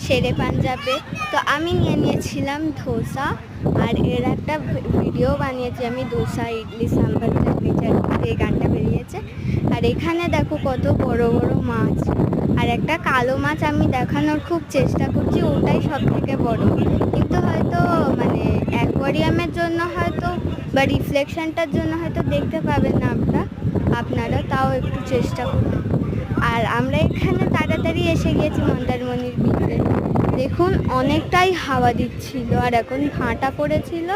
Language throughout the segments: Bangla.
শেরে পাঞ্জাবে। তো আমি নিয়ে নিয়েছিলাম ধোসা, আর এর একটা ভিডিও বানিয়েছি আমি, ধোসা ইডলি সাম্বার চাটনি চাটনি, এই গানটা বেরিয়েছে। আর এখানে দেখো কত বড় বড় মাছ, আর একটা কালো মাছ আমি দেখানোর খুব চেষ্টা করছি, ওটাই সব থেকে বড়। কিন্তু হয়তো মানে অ্যাকোয়ারিয়ামের জন্য হয়তো বা রিফ্লেকশনটার জন্য হয়তো দেখতে পাবেন না আপনারা, তাও একটু চেষ্টা করুন। আর আমরা এখানে তাড়াতাড়ি এসে গিয়েছি মন্দারমণির বিচে। দেখুন অনেকটাই হাওয়া দিচ্ছিল, আর এখন ভাঁটা পড়েছিল।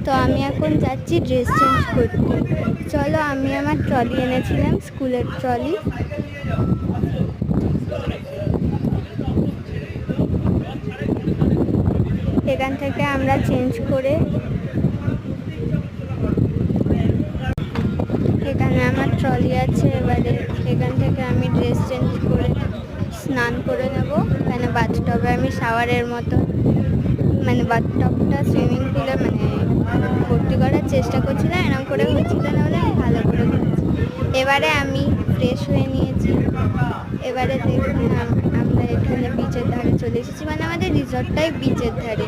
তো আমি এখন যাচ্ছি ড্রেস চেঞ্জ করতে। চলো, আমি আমার ট্রলি এনেছিলাম, স্কুলের ট্রলি। এখান থেকে আমরা চেঞ্জ করে, এখানে আমার ট্রলি আছে। এবারে এখান থেকে আমি ড্রেস চেঞ্জ করে স্নান করে নেব। এখানে বাথটবে আমি শাওয়ারের মতো, মানে বাথটবটা সুইমিং পুলে মানে ভর্তি করার চেষ্টা করছিলাম, এরকম করে হচ্ছিল না বলে আমি ভালো করে করেছি। এবারে আমি ফ্রেশ হয়ে নিয়েছি। এবারে দেখুন আমরা এখানে বিচের ধারে চলে এসেছি, মানে আমাদের রিসর্টটাই বিচের ধারে।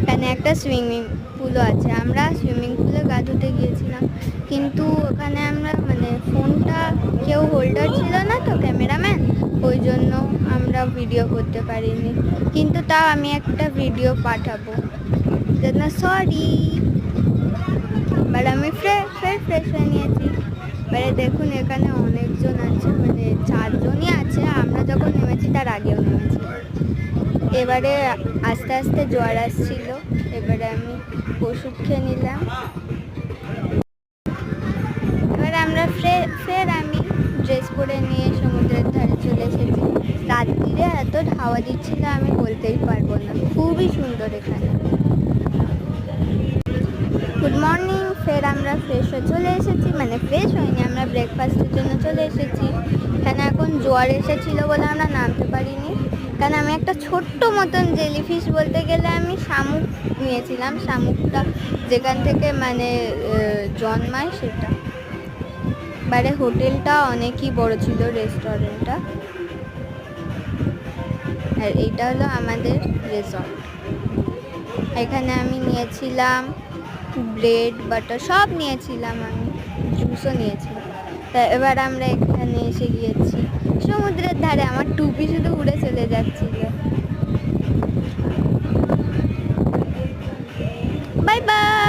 এখানে একটা সুইমিং পুলও আছে। আমরা সুইমিং পুলে গা ধুতে গিয়েছিলাম, কিন্তু ওখানে আমরা মানে ফোনটা কেউ হোল্ডার ছিল না তো, ক্যামেরাম্যান, ওই জন্য আমরা ভিডিও করতে পারিনি। কিন্তু তাও আমি একটা ভিডিও পাঠাবো, জন্য সরি। এবার আমি ফ্রেশ হয়ে নিয়েছি। এবারে দেখুন এখানে অনেকজন আছে, মানে 4 জনই আছে। আমরা যখন নেমেছি তার আগেও নেমেছি। এবারে আস্তে আস্তে জ্বর আসছিল, এবারে আমি ওষুধ খেয়ে নিলাম। এবারে আমরা ফের আমি ড্রেস পরে নিয়ে সমুদ্রের ধারে চলে এসেছি। রাত্রিরে এত হাওয়া দিচ্ছিল আমি বলতেই পারবো না, খুবই সুন্দর এখানে। Good morning. ফের আমরা ফ্রেশ হয়ে চলে এসেছি, মানে ফ্রেশ হয়নি, আমরা ব্রেকফাস্টের জন্য চলে এসেছি। এখানে এখন জোয়ার এসেছিল বলে আমরা নামতে পারিনি, কারণ আমি একটা ছোট্ট মতন জেলিফিশ বলতে গেলে আমি শামুক নিয়েছিলাম, শামুকটা যেখান থেকে মানে জন্মায় সেটা। এবারে হোটেলটা অনেকই বড় ছিল, রেস্টুরেন্টটা। আর এইটা হলো আমাদের রিসর্ট। এখানে আমি নিয়েছিলাম ব্রেড বাটার সব নিয়েছিলাম, আমি জুসও নিয়েছিলাম। তা এবার আমরা এখানে এসে গিয়েছি সমুদ্রের ধারে। আমার টুপি শুধু উড়ে চলে যাচ্ছিল। Bye bye.